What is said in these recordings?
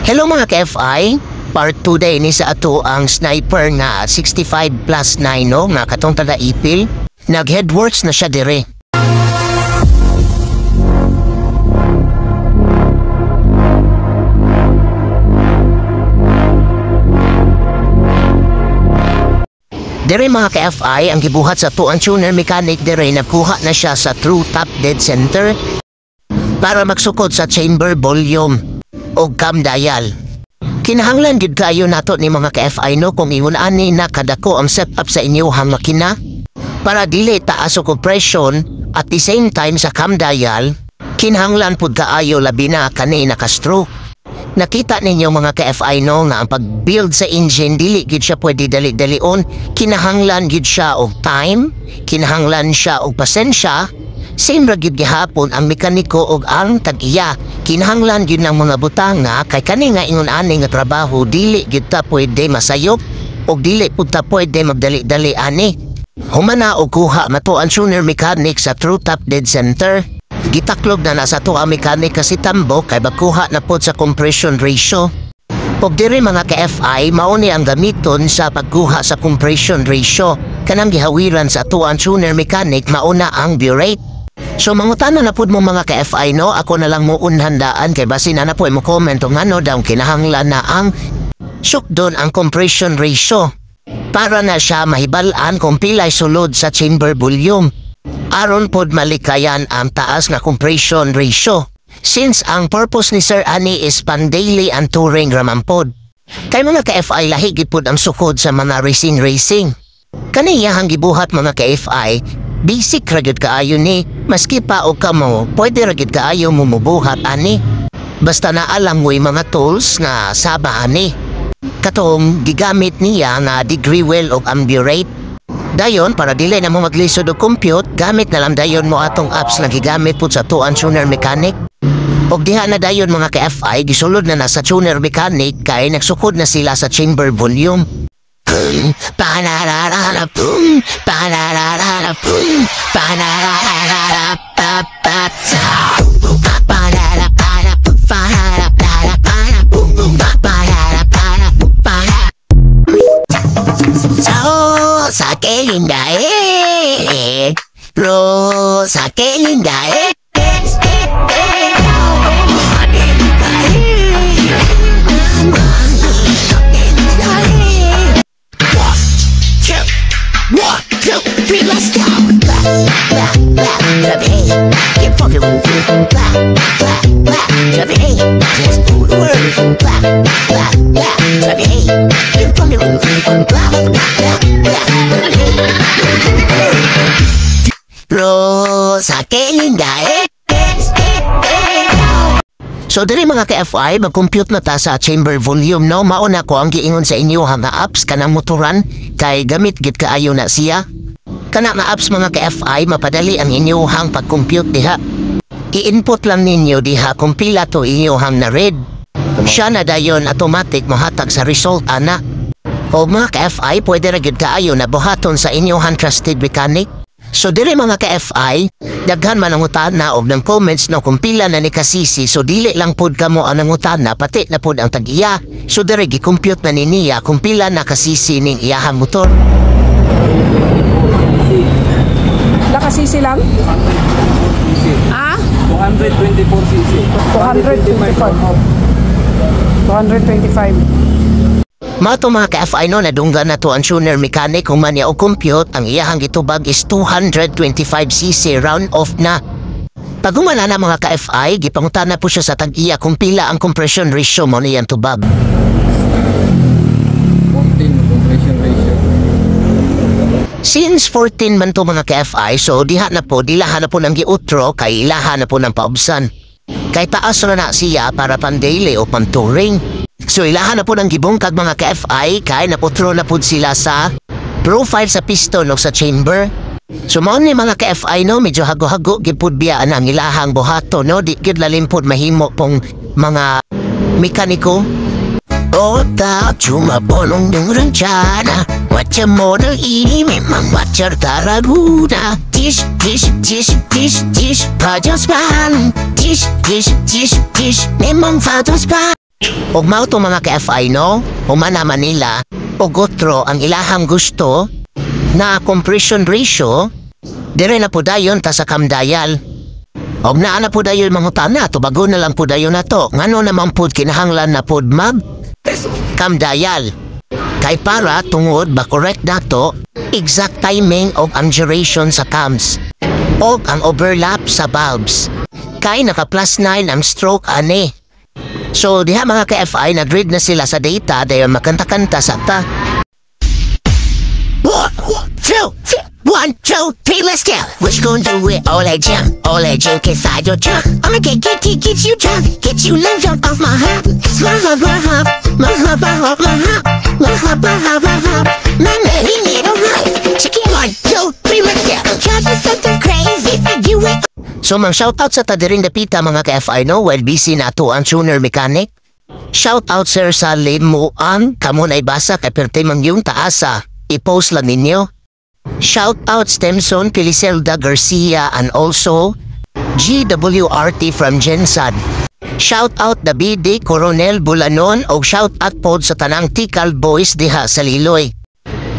Hello mga ka-FI, part 2 day ni sa ato ang sniper nga 65+9 no, nga katong tada ipil. Nag-headworks na siya dire. Dire mga ka-FI, ang gibuhat sa to ang tuner mechanic dire, nagkuha na siya sa true top dead center para magsukod sa chamber volume o cam dial. Kinahanglan gid kayo nato ni mga ka-FI no kung ingon ani na kadako ang setup sa inyong makina para dili taas o compression at the same time sa cam dial. Kinahanglan pud kaayo labi na kani naka-stroke. Nakita ninyo mga ka-FI no nga ang pag-build sa engine dili gid siya pwede dali-dalion. Kinahanglan gid siya og time, kinahanglan siya og pasensya. Same ra gid gihapon ang mekaniko og ang tag-iya. Kinahanglan gid ng mga butang nga kay kani nga ingon ani nga trabaho dili gid ta pwede masayop og dili pud ta pwede magdali-dali ani. Humana og kuha mato ang tuner mechanic sa true top dead center. Gitaklog na nasa to ang mechanic kasi tambo kay bakuha na pod sa compression ratio. Pag diri mga ka-FI, mauni ang gamiton sa pagkuha sa compression ratio. Kanang gihawiran sa to ang tuner mechanic mauna ang burate. So mangutana na pod mo mga ka-FI no, ako na lang mo unhandaan kay basin na po mo comment o ngano daw kinahanglan na ang sukdon ang compression ratio para na siya mahibalaan kung pilay sulod sa chamber volume. Aron pod malikayan ang taas nga compression ratio. Since ang purpose ni Sir Ani is pan-daily and touring raman pod. Kay mga ka-FI lahi gid pod ang sukod sa mga racing. Kaniya hang gibuhat mga ka-FI, basic ra gyud kaayo ni, maski pa og kamo, pwede ra gyud kaayo mo mubuhat ani. Basta na alam mo mga tools nga saba ani. Katong gigamit niya nga degree well og amburate. Dayon, para dili na mo maglisod og compute, gamit na lang dayon mo atong apps na gigamit po sa tuan tuner mechanic. Og diha na dayon mga ka-FI, gisulod na sa tuner mechanic kay nagsukod na sila sa chamber volume. Panarararapum, panarararapum, Rosa, qué linda es. Rosa, qué linda es. One, two, three, let's go. Clap, clap, clap, get fucking clap, clap, clap, let's do the word. Clap, clap, clap, get fucking clap, clap, Rosa, qué linda, eh? So diri mga ka-FI, mag-compute na ta sa chamber volume no. Mauna ko ang giingon sa inyo nga apps kanang motoran kay gamit gid kaayo na siya. Kana nga apps mga ka-FI, mapadali ang inyong pag-compute diha. I-input lang ninyo diha kung pila to inyong na read. Siya na dayon automatic mohatag sa result ana. O mga ka-FI, pwede ra gid kaayo na buhaton sa inyong trusted mechanic. So dili mga ka-FI, daghan man ang utana og ng comments no kung pila na ni kasisi, so dili lang pod kamo ang utana pati na pod ang tag-iya. So dire gi-compute na niya kung pila na kasisi ning iyahang motor. Nakasisi lang? Ah? 224cc. 225. Mato mga ka-FI no, nadunggan na to ang tuner mechanic kung manya o compute, ang iyahang gitubag is 225cc round off na. Pag umana na mga ka-FI, gipangutan na po siya sa tag-iya kung pila ang compression ratio mo niyang tubag. 14 compression ratio. Since 14 man to mga ka-FI, so diha na po, dilahan na po ng giutro, kay ilahan na po ng paubsan. Kay taas na siya para pan-daily o pan-touring. So ilahan na po ng gibungkag mga ka-FI kay naputro na po sila sa profile sa piston o sa chamber. So mao ni mga ka-FI no, medyo hago-hago gipud biya ang ilahang buhato no, di gid lalimpod mahimo pong mga mekaniko. Ota chumabonong ng ranchana, watcha mo ng memang watcha taraguna. Tish, tish, tish, tish, tish, pajas pan. Tish, tish, tish, tish, memang fatos pan. Og mao to mga ka-FI no, humana Manila, og otro ang ilahang gusto na compression ratio, dire na po dayon ta sa Kamdayal. Og naa na po dayon mangutana, tubago na lang po dayon na to, ngano naman po kinahanglan na po mag Kamdayal. Kay para tungod ba correct dato, exact timing og ang duration sa cams, og ang overlap sa valves. Kay naka +9 ang stroke ani. So diha mga ka-FI nag-read na sila sa data dayon makanta-kanta sa ta. 1, 2, 3, let's go. What you gonna do with all that junk? All that junk inside your trunk. I'ma get you drunk, get you love junk off my hop. My hop, my hop, my hop, my hop, my hop, my hop, my hop, my hop. My man, he need a ride. Chicken 1, 2, 3, let's go. I'm trying to do something crazy for you. So mang shoutout sa tadiring dapita mga ka-FI no, while busy na to ang tuner mechanic. Shoutout sir sa limuan, kamo na ibasa kay perte mang yung taasa. I-post lang ninyo. Shoutout Stemson Piliselda Garcia and also GWRT from Gensan. Shoutout Davide Coronel Bulanon o shoutout pod sa tanang Tikal Boys diha sa Liloy.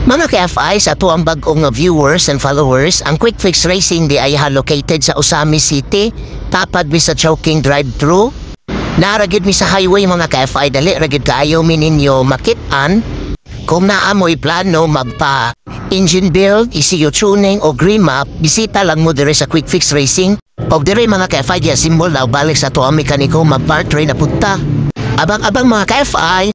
Mga ka-FI sa tuang bagong viewers and followers, ang Quick Fix Racing di ay located sa Usami City, tapad mi sa Chowking Drive-Thru. Naragid mi sa highway mga ka-FI, dali ragid kaayo mi ninyo makitaan. Kung naamoy plano magpa engine build, ECU tuning o green map, bisita lang mo dire sa Quick Fix Racing. O dire mga ka-FI, simbol na balik sa tuang mekaniko mag-part train na punta. Abang-abang mga ka-FI.